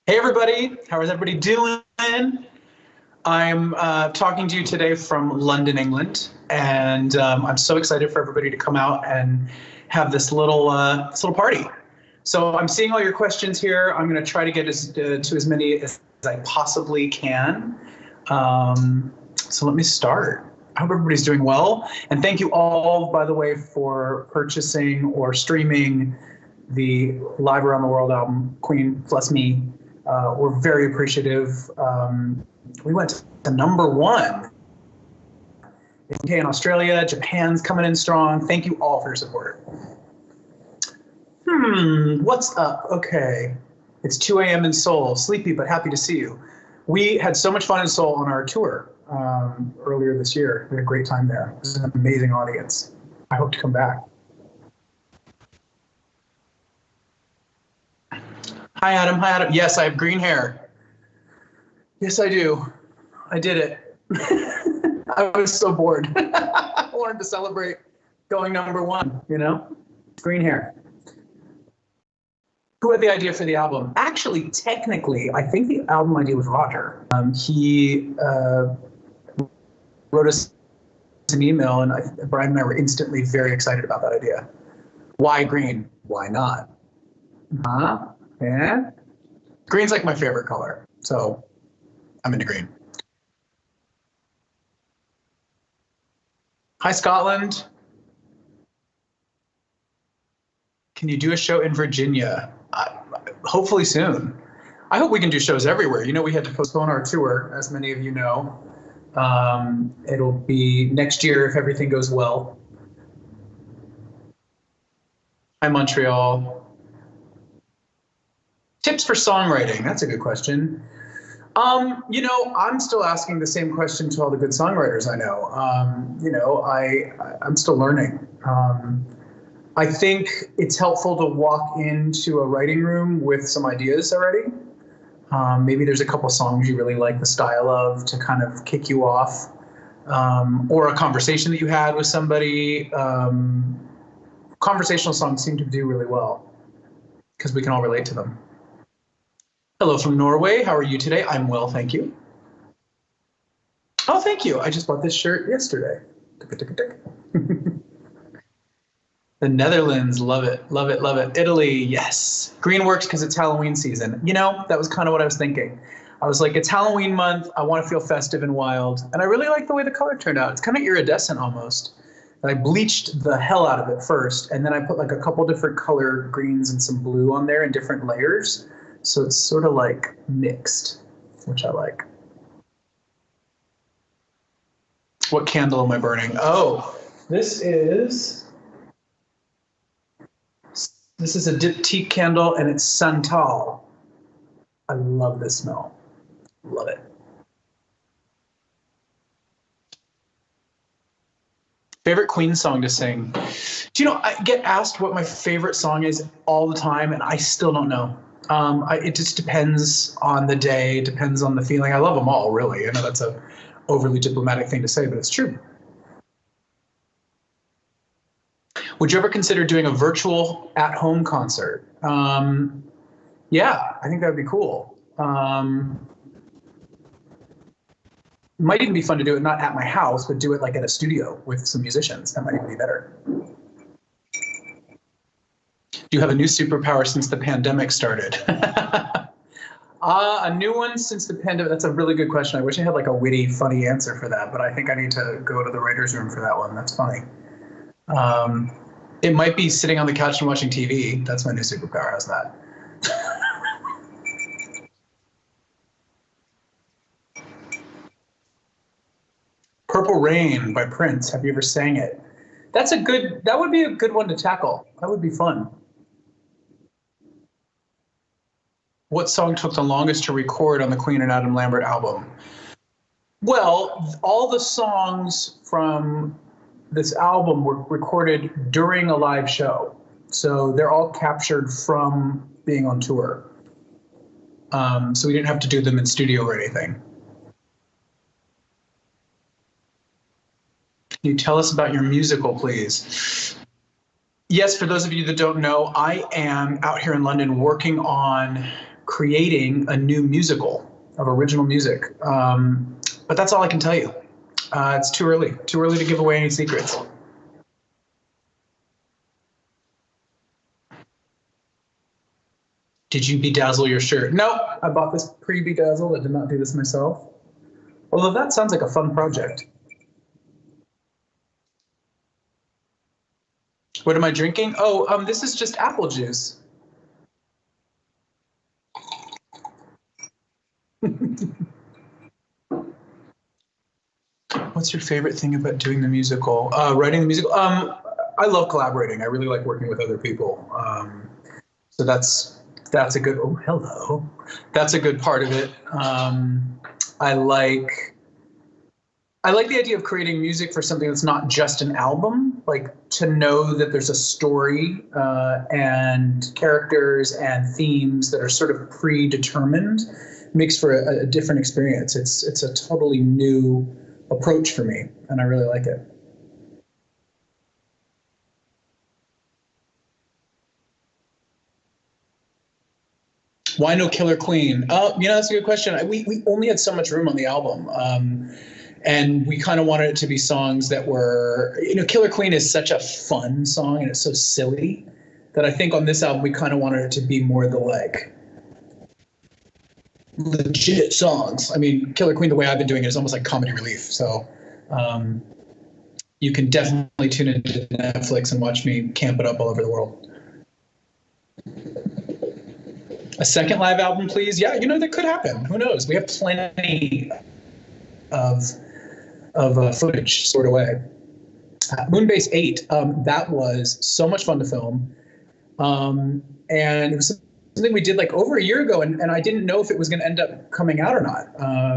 Hey everybody, how is everybody doing? I'm talking to you today from London, England, and I'm so excited for everybody to come out and have this little party. So I'm seeing all your questions here. I'm going to try to get to as many as I possibly can. So let me start. I hope everybody's doing well, and thank you all, by the way, for purchasing or streaming the Live Around the World album, Queen Plus Me. We're very appreciative. We went to #1 in Australia. Japan's coming in strong. Thank you all for your support. What's up? Okay. It's 2 a.m. in Seoul. Sleepy, but happy to see you. We had so much fun in Seoul on our tour earlier this year. We had a great time there. It was an amazing audience. I hope to come back. Hi, Adam. Hi, Adam. Yes, I have green hair. Yes, I do. I did it. I was so bored. I wanted to celebrate going #1, you know? Green hair. Who had the idea for the album? Actually, technically, I think the album idea was Roger. He wrote us an email, and Brian and I were instantly very excited about that idea. Why green? Why not? Huh? Yeah. Green's like my favorite color, so I'm into green. Hi, Scotland. Can you do a show in Virginia? Hopefully soon. I hope we can do shows everywhere. You know, we had to postpone our tour, as many of you know. It'll be next year if everything goes well. Hi, Montreal. Tips for songwriting. That's a good question. You know, I'm still asking the same question to all the good songwriters I know. You know, I'm still learning. I think it's helpful to walk into a writing room with some ideas already. Maybe there's a couple songs you really like the style of to kind of kick you off, or a conversation that you had with somebody. Conversational songs seem to do really well because we can all relate to them. Hello from Norway. How are you today? I'm well, thank you. Oh, thank you. I just bought this shirt yesterday. The Netherlands, love it, love it, love it. Italy, yes. Green works because it's Halloween season. You know, that was kind of what I was thinking. I was like, it's Halloween month. I want to feel festive and wild. And I really like the way the color turned out. It's kind of iridescent almost. And I bleached the hell out of it first. And then I put like a couple different color greens and some blue on there in different layers. So it's sort of like mixed, which I like. What candle am I burning? Oh, this is a diptyque candle, and it's Santal. I love this smell. Love it. Favorite Queen song to sing? Do you know, I get asked what my favorite song is all the time, and I still don't know. It just depends on the day, depends on the feeling. I love them all, really. I know that's a overly diplomatic thing to say, but it's true. Would you ever consider doing a virtual at-home concert? Yeah, I think that would be cool. It might even be fun to do it not at my house, but do it like at a studio with some musicians. That might even be better. Do you have a new superpower since the pandemic started? A new one since the pandemic. That's a really good question. I wish I had like a witty, funny answer for that, but I think I need to go to the writer's room for that one. That's funny. It might be sitting on the couch and watching TV. That's my new superpower. How's that? Purple Rain by Prince. Have you ever sang it? That would be a good one to tackle. That would be fun. What song took the longest to record on the Queen and Adam Lambert album? Well, all the songs from this album were recorded during a live show. So they're all captured from being on tour. So we didn't have to do them in studio or anything. Can you tell us about your musical, please? Yes, for those of you that don't know, I am out here in London working on creating a new musical of original music. But that's all I can tell you. It's too early to give away any secrets. Did you bedazzle your shirt? No, I bought this pre-bedazzled. I did not do this myself. Although that sounds like a fun project. What am I drinking? Oh, this is just apple juice. What's your favorite thing about doing the musical? Writing the musical? I love collaborating. I really like working with other people. So that's a good, oh, hello. That's a good part of it. I like the idea of creating music for something that's not just an album, like to know that there's a story and characters and themes that are sort of predetermined makes for a different experience. It's a totally new approach for me, and I really like it. Why no Killer Queen? That's a good question. We only had so much room on the album. And we kind of wanted it to be songs that were, Killer Queen is such a fun song and it's so silly that I think on this album we kind of wanted it to be more the like legit songs. I mean, Killer Queen, the way I've been doing it is almost like comedy relief. So you can definitely tune into Netflix and watch me camp it up all over the world. A second live album, please? Yeah, that could happen. Who knows? We have plenty of footage stored away. Moonbase 8, that was so much fun to film. And it was something we did like over a year ago, and I didn't know if it was going to end up coming out or not.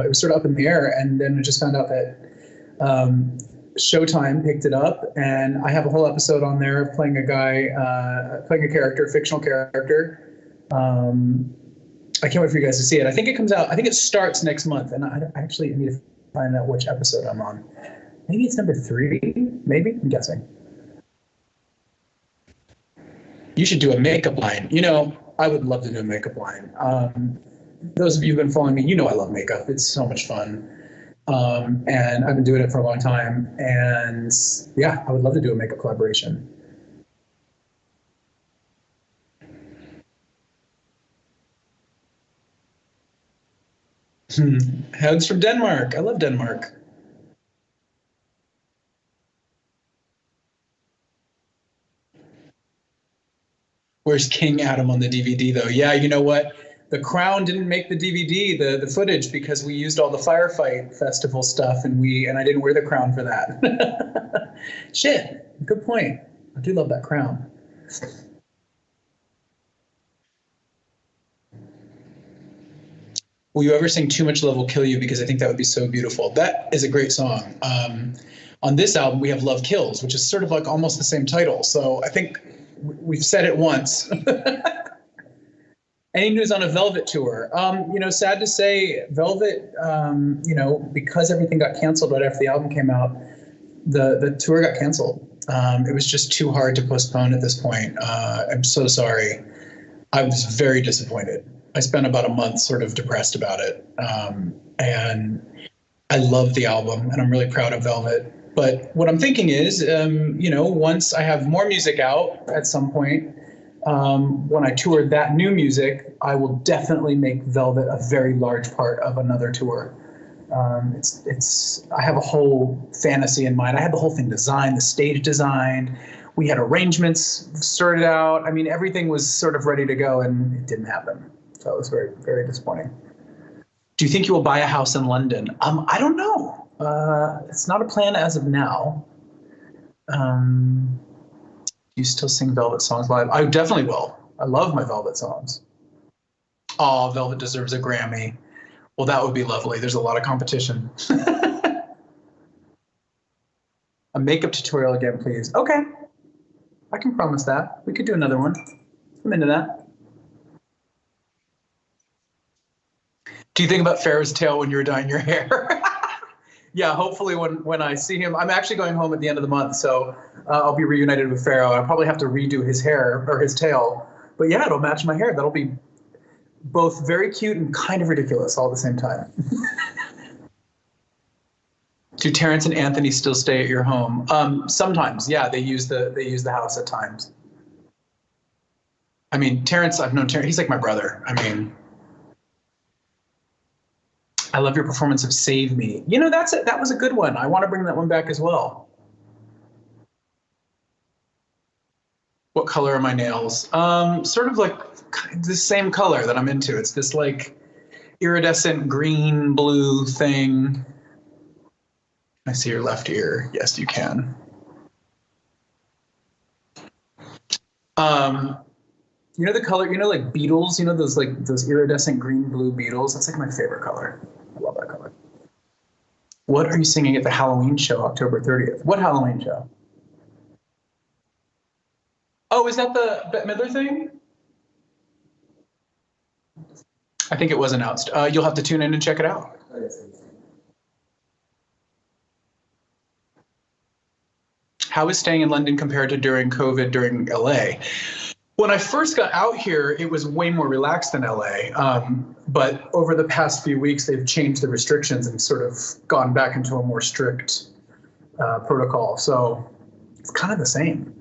It was sort of up in the air, and then I just found out that Showtime picked it up, and I have a whole episode on there playing a guy, playing a character, fictional character. I can't wait for you guys to see it. I think it comes out, I think it starts next month, and I actually need to find out which episode I'm on. Maybe it's number 3, maybe? I'm guessing. You should do a makeup line. I would love to do a makeup line. Those of you who've been following me, I love makeup. It's so much fun. And I've been doing it for a long time. And yeah, I would love to do a makeup collaboration. Hugs from Denmark. I love Denmark. Where's King Adam on the DVD, though? Yeah, you know what? The Crown didn't make the DVD, the footage, because we used all the Firefight Festival stuff, and I didn't wear the crown for that. Shit, good point. I do love that crown. Will you ever sing Too Much Love Will Kill You? Because I think that would be so beautiful. That is a great song. On this album, we have Love Kills, which is sort of like almost the same title. So I think we've said it once. Any news on a Velvet tour? Sad to say, Velvet, because everything got canceled right after the album came out, the tour got canceled. It was just too hard to postpone at this point. I'm so sorry. I was very disappointed. I spent about a month sort of depressed about it. And I love the album, and I'm really proud of Velvet. But what I'm thinking is, once I have more music out at some point, when I tour that new music, I will definitely make Velvet a very large part of another tour. I have a whole fantasy in mind. I had the whole thing designed, the stage designed. We had arrangements sorted out. I mean, everything was sort of ready to go, and it didn't happen. So it was very, very disappointing. Do you think you will buy a house in London? I don't know. It's not a plan as of now. Do you still sing Velvet songs live? I definitely will. I love my Velvet songs. Oh, Velvet deserves a Grammy. Well, that would be lovely. There's a lot of competition. A makeup tutorial again, please. Okay. I can promise that. We could do another one. I'm into that. Do you think about Pharaoh's tail when you're dyeing your hair? Yeah, hopefully when I see him, I'm actually going home at the end of the month, so I'll be reunited with Pharaoh. I'll probably have to redo his hair or his tail, but yeah, it'll match my hair. That'll be both very cute and kind of ridiculous all at the same time. Do Terrence and Anthony still stay at your home? Sometimes, yeah. They use the house at times. I mean, Terrence, I've known Terrence. He's like my brother. I mean, I love your performance of "Save Me." You know, that was a good one. I want to bring that one back as well. What color are my nails? Sort of like the same color that I'm into. It's this like iridescent green blue thing. I see your left ear. Yes, you can. You know the color, you know, like beetles, you know, those iridescent green blue beetles. That's like my favorite color. I love that color. What are you singing at the Halloween show, October 30th? What Halloween show? Oh, is that the Bette Midler thing? I think it was announced. You'll have to tune in and check it out. How is staying in London compared to during COVID during LA? When I first got out here, it was way more relaxed than LA. But over the past few weeks, they've changed the restrictions and sort of gone back into a more strict protocol. So it's kind of the same.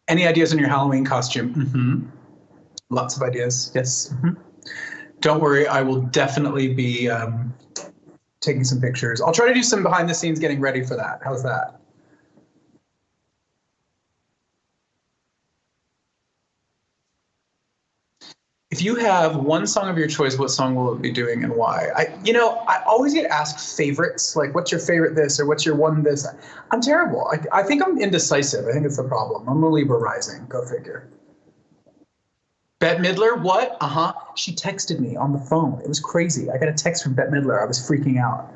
Any ideas on your Halloween costume? Mm-hmm. Lots of ideas, yes. Mm-hmm. Don't worry, I will definitely be taking some pictures. I'll try to do some behind the scenes getting ready for that. How's that? If you have one song of your choice, what song will it be doing and why? I always get asked favorites, like what's your favorite this or what's your one this? I'm terrible. I think I'm indecisive. I think it's the problem. I'm a Libra rising. Go figure. Bette Midler, what? Uh-huh. She texted me on the phone. It was crazy. I got a text from Bette Midler. I was freaking out.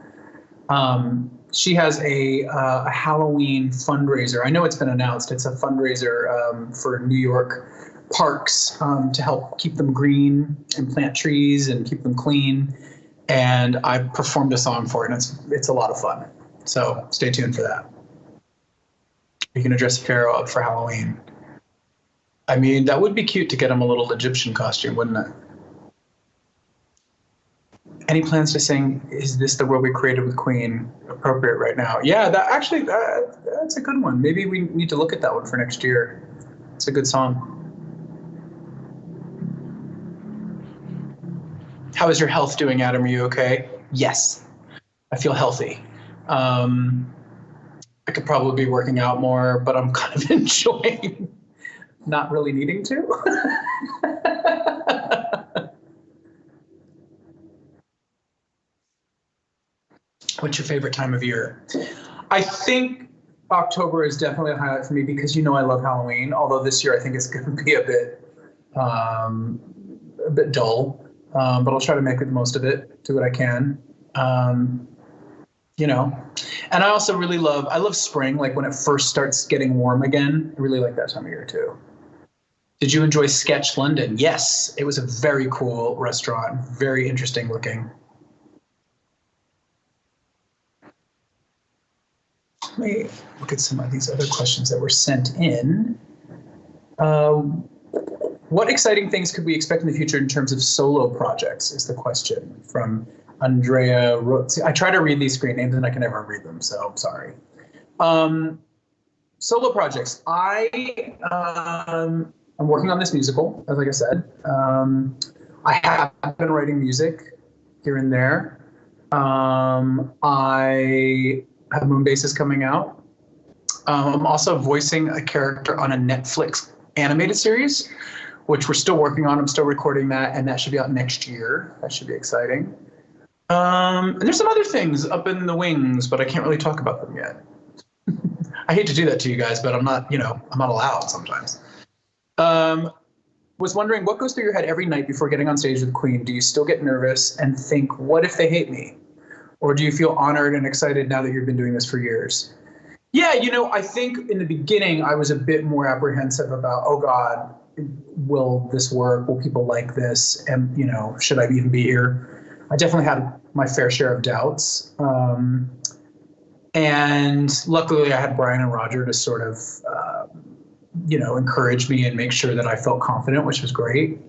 She has a Halloween fundraiser. I know it's been announced. It's a fundraiser for New York parks to help keep them green and plant trees and keep them clean. And I performed a song for it, and it's a lot of fun. So stay tuned for that. You can dress Pharaoh up for Halloween. I mean, that would be cute to get him a little Egyptian costume, wouldn't it? Any plans to sing "Is This the World We Created" with Queen appropriate right now? Yeah, that's a good one. Maybe we need to look at that one for next year. It's a good song. How is your health doing, Adam? Are you okay? Yes, I feel healthy. I could probably be working out more, but I'm kind of enjoying not really needing to. What's your favorite time of year? I think October is definitely a highlight for me because I love Halloween. Although this year I think it's going to be a bit dull, but I'll try to make the most of it. Do what I can. And I also really love spring, like when it first starts getting warm again. I really like that time of year too. Did you enjoy Sketch London? Yes, it was a very cool restaurant, very interesting looking. Let me look at some of these other questions that were sent in. What exciting things could we expect in the future in terms of solo projects is the question from Andrea. I try to read these screen names and I can never read them, so I'm sorry. Solo projects. I'm working on this musical, like I said. I have been writing music here and there. I have Moonbases coming out. I'm also voicing a character on a Netflix animated series, which we're still working on. I'm still recording that, and that should be out next year. That should be exciting. And there's some other things up in the wings, but I can't really talk about them yet. I hate to do that to you guys, but I'm not allowed sometimes. Was wondering what goes through your head every night before getting on stage with Queen. Do you still get nervous and think, what if they hate me? Or do you feel honored and excited now that you've been doing this for years? Yeah, I think in the beginning I was a bit more apprehensive about, oh God, will this work? Will people like this? And, should I even be here? I definitely had my fair share of doubts. And luckily I had Brian and Roger to sort of encourage me and make sure that I felt confident, which was great.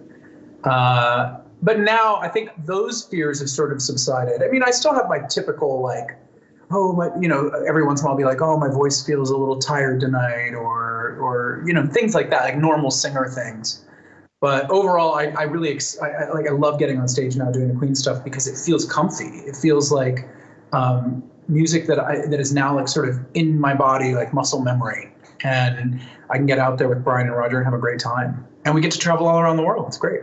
But now I think those fears have sort of subsided. I mean, I still have my typical like, oh, every once in a while I'll be like, oh, my voice feels a little tired tonight, or things like that, like normal singer things. But overall, I really I love getting on stage now doing the Queen stuff because it feels comfy. It feels like music that is now like sort of in my body, like muscle memory, and I can get out there with Brian and Roger and have a great time. And we get to travel all around the world. It's great.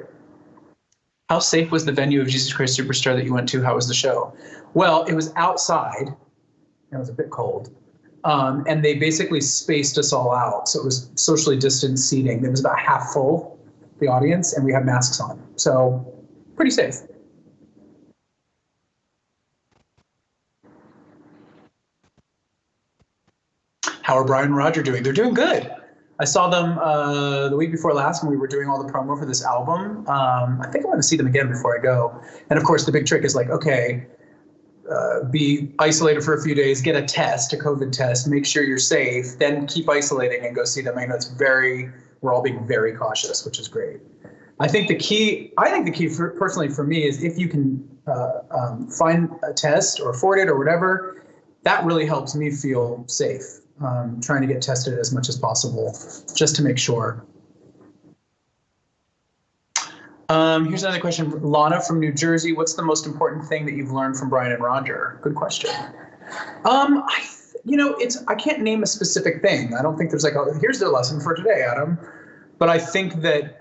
How safe was the venue of Jesus Christ Superstar that you went to? How was the show? Well, it was outside. It was a bit cold. And they basically spaced us all out. So it was socially distanced seating. It was about half full, the audience, and we had masks on. So pretty safe. How are Brian and Roger doing? They're doing good. I saw them the week before last when we were doing all the promo for this album. I think I want to see them again before I go. And of course, the big trick is like, okay, be isolated for a few days, get a COVID test, make sure you're safe, then keep isolating and go see them. I know we're all being very cautious, which is great. I think the key personally for me is if you can find a test or afford it or whatever, that really helps me feel safe. Trying to get tested as much as possible just to make sure. Here's another question. Lana from New Jersey. What's the most important thing that you've learned from Brian and Roger? Good question. I can't name a specific thing. I don't think there's like, here's their lesson for today, Adam. But I think that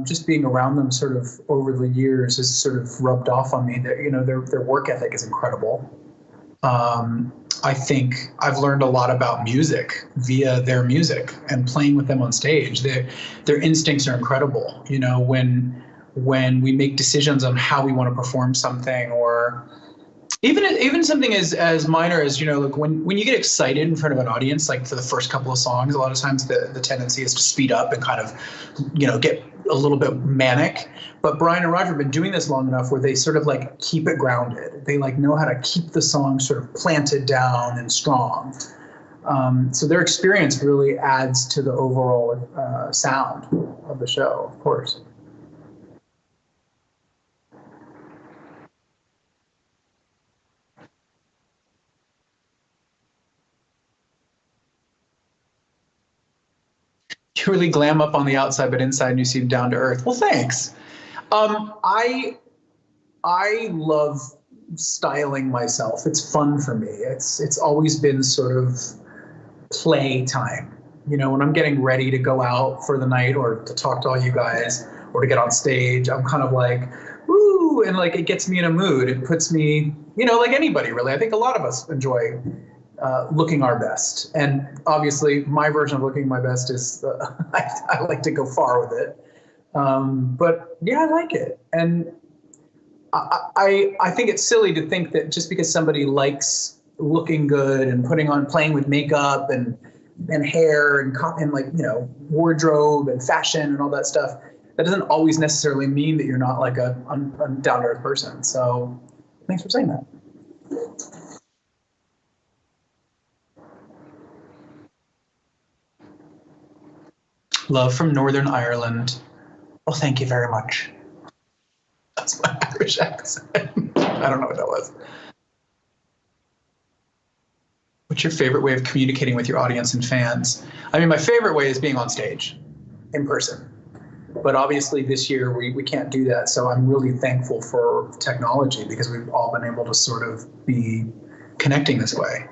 just being around them sort of over the years has sort of rubbed off on me that, their work ethic is incredible. I think I've learned a lot about music via their music and playing with them on stage. Their instincts are incredible. When we make decisions on how we want to perform something, or even something as minor as, like when you get excited in front of an audience, like for the first couple of songs, a lot of times the tendency is to speed up and kind of, get a little bit manic. But Brian and Roger have been doing this long enough where they sort of like keep it grounded. They like know how to keep the song sort of planted down and strong. So their experience really adds to the overall sound of the show, of course. You really glam up on the outside, but inside you seem down to earth. Well, thanks. I love styling myself. It's fun for me. It's always been sort of play time. When I'm getting ready to go out for the night or to talk to all you guys or to get on stage, I'm kind of like, woo, and like it gets me in a mood. It puts me, like anybody really. I think a lot of us enjoy looking our best. And obviously my version of looking my best is, I like to go far with it. But yeah, I like it. And I think it's silly to think that just because somebody likes looking good and playing with makeup and hair and like, wardrobe and fashion and all that stuff, that doesn't always necessarily mean that you're not like a down to earth person. So thanks for saying that. Love from Northern Ireland. Well, thank you very much. That's my Irish accent. I don't know what that was. What's your favorite way of communicating with your audience and fans? I mean, my favorite way is being on stage, in person. But obviously this year we can't do that. So I'm really thankful for technology because we've all been able to sort of be connecting this way.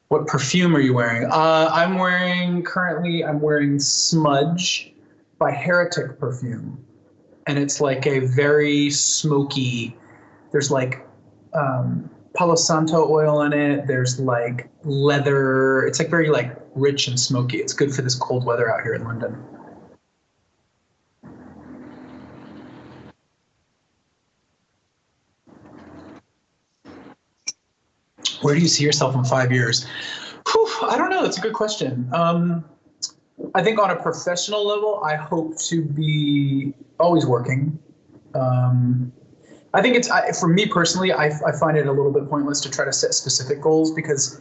What perfume are you wearing? I'm wearing Smudge by Heretic perfume. And it's like a very smoky, there's like Palo Santo oil in it. There's like leather. It's like very like rich and smoky. It's good for this cold weather out here in London. Where do you see yourself in 5 years? Whew, I don't know. That's a good question. I think on a professional level, I hope to be always working. I think for me personally, I find it a little bit pointless to try to set specific goals because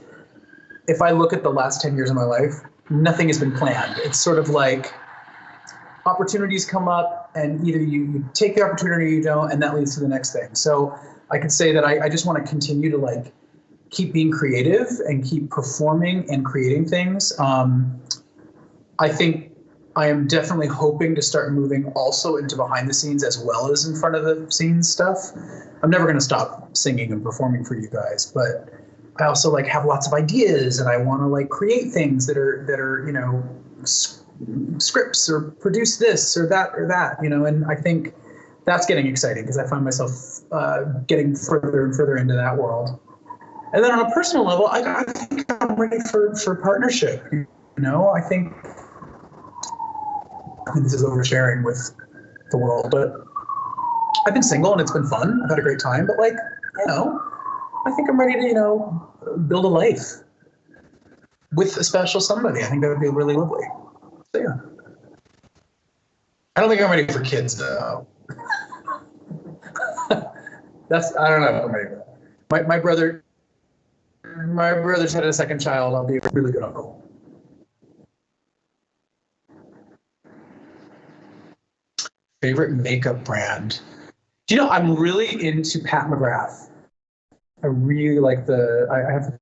if I look at the last 10 years of my life, nothing has been planned. It's sort of like opportunities come up and either you take the opportunity or you don't, and that leads to the next thing. So I could say that I just want to continue to like keep being creative and keep performing and creating things. I think I am definitely hoping to start moving also into behind the scenes as well as in front of the scenes stuff. I'm never going to stop singing and performing for you guys, but I also like have lots of ideas and I want to like create things that are, you know, scripts or produce this or that, you know, and I think that's getting exciting because I find myself getting further and further into that world. And then on a personal level, I think I'm ready for partnership. You know, I think this is oversharing with the world, but I've been single and it's been fun. I've had a great time, but like, you know, I think I'm ready to, you know, build a life with a special somebody. I think that would be really lovely. So yeah. I don't think I'm ready for kids though. I don't know if I'm ready for that. My brother's had a second child. I'll be a really good uncle. Favorite makeup brand? Do you know, I'm really into Pat McGrath. I really like I have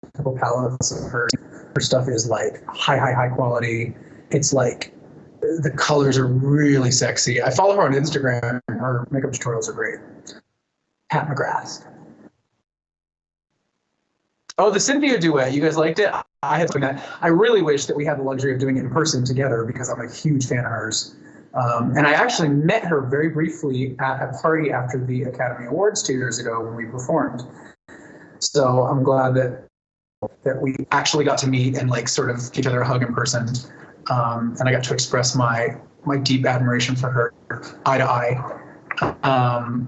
a couple palettes of her. Her stuff is like high quality. It's like, the colors are really sexy. I follow her on Instagram. Her makeup tutorials are great. Pat McGrath. Oh, the Cynthia duet. You guys liked it? I had that. I really wish that we had the luxury of doing it in person together because I'm a huge fan of hers. And I actually met her very briefly at a party after the Academy Awards 2 years ago when we performed. So I'm glad that we actually got to meet and like sort of give each other a hug in person. And I got to express my deep admiration for her eye to eye.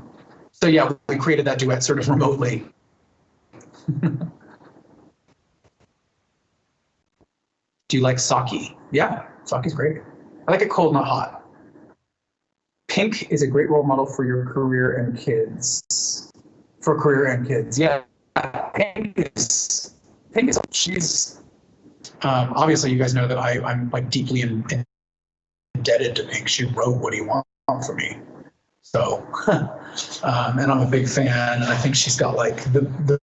So yeah, we created that duet sort of remotely. Do you like sake? Yeah, sake's great. I like it cold, not hot. Pink is a great role model for your career and kids. For career and kids, yeah. Pink is. She's. Obviously, you guys know that I'm like deeply indebted to Pink. She wrote "What Do You Want" for me, so and I'm a big fan. And I think she's got like the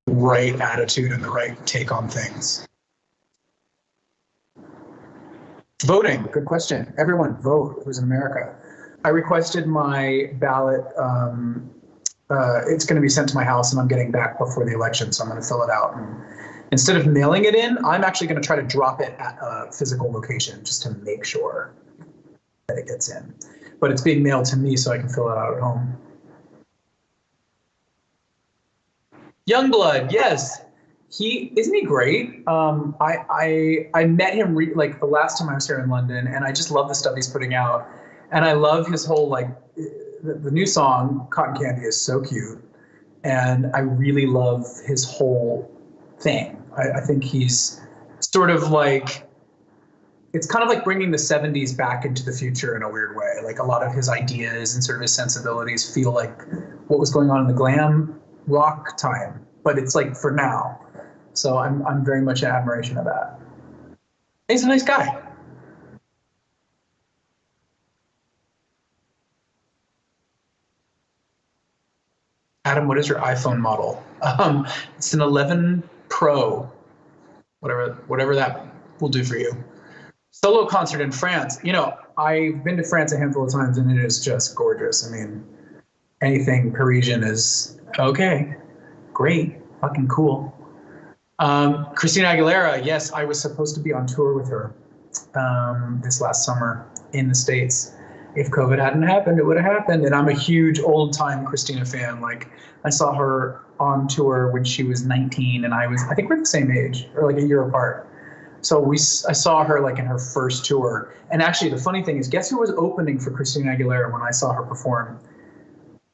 right attitude and the right take on things. Voting, good question. Everyone vote who's in America. I requested my ballot. It's going to be sent to my house and I'm getting back before the election, so I'm going to fill it out. And instead of mailing it in, I'm actually going to try to drop it at a physical location just to make sure that it gets in. But it's being mailed to me so I can fill it out at home. Youngblood, yes. Isn't he great? I met him like the last time I was here in London, and I just love the stuff he's putting out. And I love his whole like the new song "Cotton Candy" is so cute, and I really love his whole thing. I think he's sort of like, it's kind of like bringing the 70s back into the future in a weird way. Like a lot of his ideas and sort of his sensibilities feel like what was going on in the glam rock time, but it's like for now. So I'm very much in admiration of that. He's a nice guy. Adam, what is your iPhone model? It's an 11 Pro, whatever that will do for you. Solo concert in France. You know, I've been to France a handful of times and it is just gorgeous. I mean, anything Parisian is okay, great, fucking cool. Christina Aguilera, yes, I was supposed to be on tour with her this last summer in the States. If COVID hadn't happened, it would have happened. And I'm a huge old time Christina fan. Like I saw her on tour when she was 19 and I think we're the same age or like a year apart. So I saw her like in her first tour. And actually the funny thing is, guess who was opening for Christina Aguilera when I saw her perform?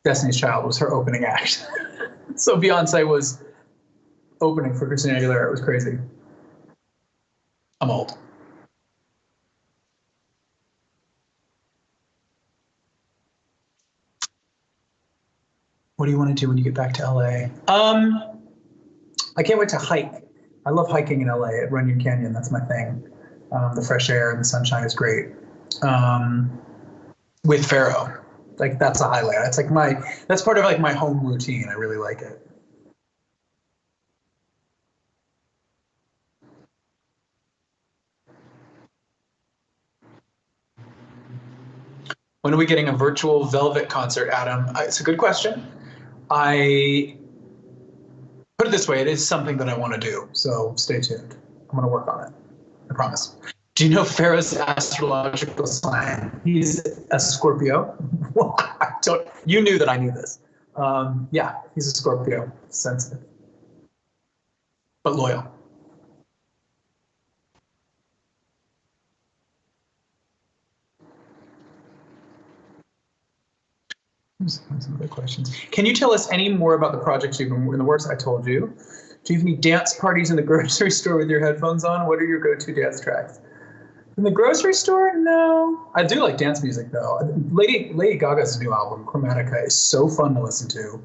Destiny's Child was her opening act. So Beyonce was opening for Christina Aguilera. It was crazy. I'm old. What do you want to do when you get back to LA? I can't wait to hike. I love hiking in LA at Runyon Canyon. That's my thing. The fresh air and the sunshine is great. With Faro, like that's a highlight. It's like that's part of like my home routine. I really like it. When are we getting a virtual Velvet concert, Adam? It's a good question. I put it this way, it is something that I want to do, so stay tuned. I'm going to work on it. I promise. Do you know Pharaoh's astrological sign? He's a Scorpio. You knew that I knew this. Yeah, he's a Scorpio, sensitive, but loyal. Some other questions. Can you tell us any more about the projects you've been in the works? I told you. Do you have any dance parties in the grocery store with your headphones on? What are your go-to dance tracks? In the grocery store? No. I do like dance music though. Lady Gaga's new album, Chromatica, is so fun to listen to.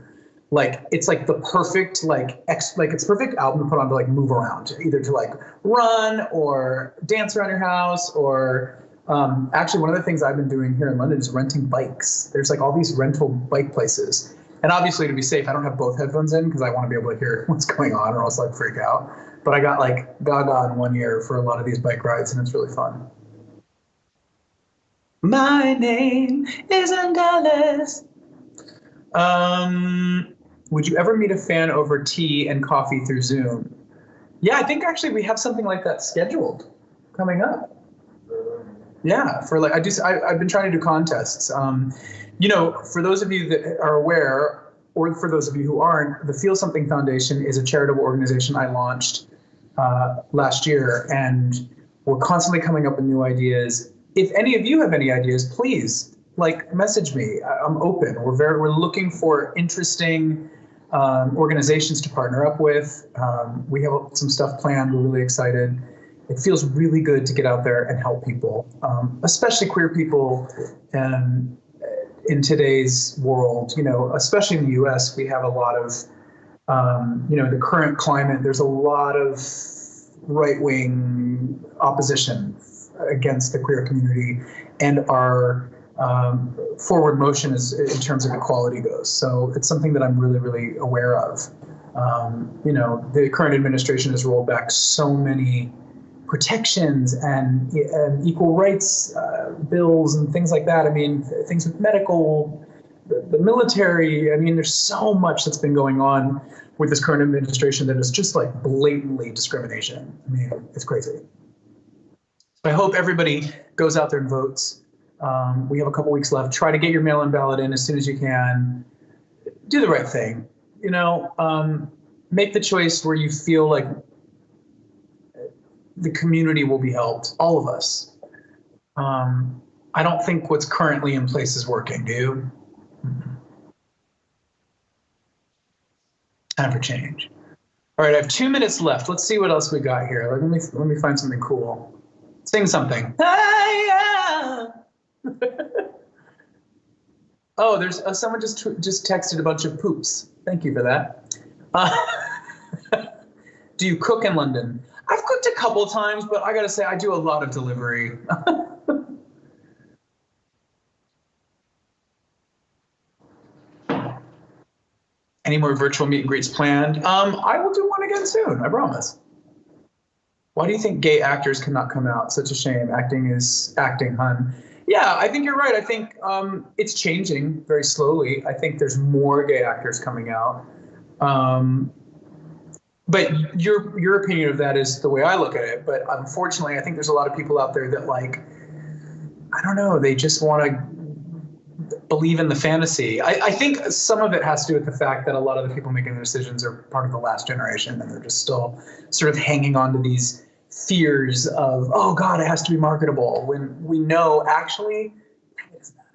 Like it's like the perfect it's perfect album to put on to like move around, either to like run or dance around your house or actually, one of the things I've been doing here in London is renting bikes. There's like all these rental bike places. And obviously, to be safe, I don't have both headphones in because I want to be able to hear what's going on or else I'd freak out. But I got like Gaga in one ear for a lot of these bike rides, and it's really fun. My name isn't Alice. Would you ever meet a fan over tea and coffee through Zoom? Yeah, I think actually we have something like that scheduled coming up. Yeah, for like I've been trying to do contests. For those of you that are aware, or for those of you who aren't, the Feel Something Foundation is a charitable organization I launched last year, and we're constantly coming up with new ideas. If any of you have any ideas, please message me. I'm open. We're looking for interesting organizations to partner up with. We have some stuff planned. We're really excited. It feels really good to get out there and help people, especially queer people. And in today's world, especially in the U.S., we have a lot of, the current climate. There's a lot of right-wing opposition against the queer community, and our forward motion is in terms of equality goes. So it's something that I'm really, really aware of. The current administration has rolled back so many protections and equal rights bills and things like that. I mean, things with medical, the military. I mean, there's so much that's been going on with this current administration that is just like blatantly discrimination. I mean, it's crazy. So I hope everybody goes out there and votes. We have a couple weeks left. Try to get your mail-in ballot in as soon as you can. Do the right thing. Make the choice where you feel like the community will be helped, all of us. I don't think what's currently in place is working, do you? Time for change. All right, I have 2 minutes left. Let's see what else we got here. Let me find something cool. Sing something. Oh, there's someone just texted a bunch of poops. Thank you for that. Do you cook in London? I've cooked a couple times, but I gotta say I do a lot of delivery. Any more virtual meet and greets planned? I will do one again soon, I promise. Why do you think gay actors cannot come out? Such a shame. Acting is acting, hun. Yeah, I think you're right. I think it's changing very slowly. I think there's more gay actors coming out. But your opinion of that is the way I look at it. But unfortunately, I think there's a lot of people out there that I don't know, they just want to believe in the fantasy. I think some of it has to do with the fact that a lot of the people making the decisions are part of the last generation, and they're just still sort of hanging on to these fears of, oh God, it has to be marketable, when we know actually it doesn't matter.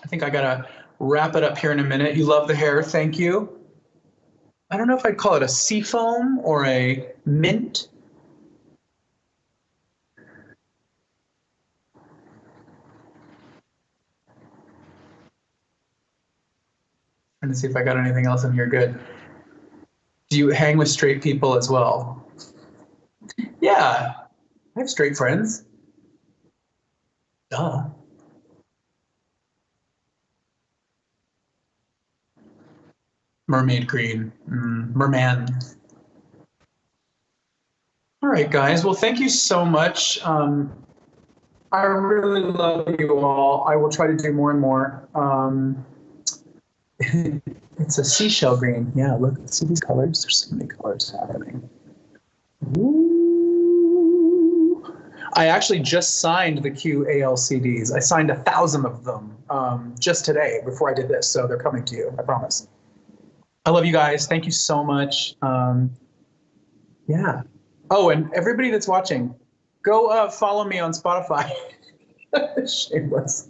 I think I gotta wrap it up here in a minute. You love the hair, thank you. I don't know if I'd call it a seafoam or a mint. Trying to see if I got anything else in here good. Do you hang with straight people as well? Yeah, I have straight friends. Duh. Mermaid green. Merman. All right, guys. Well, thank you so much. I really love you all. I will try to do more and more. It's a seashell green. Yeah, look, see these colors? There's so many colors happening. Ooh. I actually just signed the QALCDs. I signed 1,000 of them just today before I did this. So they're coming to you, I promise. I love you guys. Thank you so much. Yeah. Oh, and everybody that's watching, go follow me on Spotify. Shameless.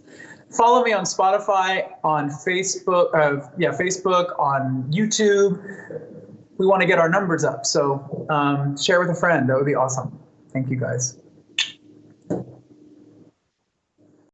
Follow me on Spotify, on Facebook, Facebook, on YouTube. We want to get our numbers up. So share with a friend. That would be awesome. Thank you, guys.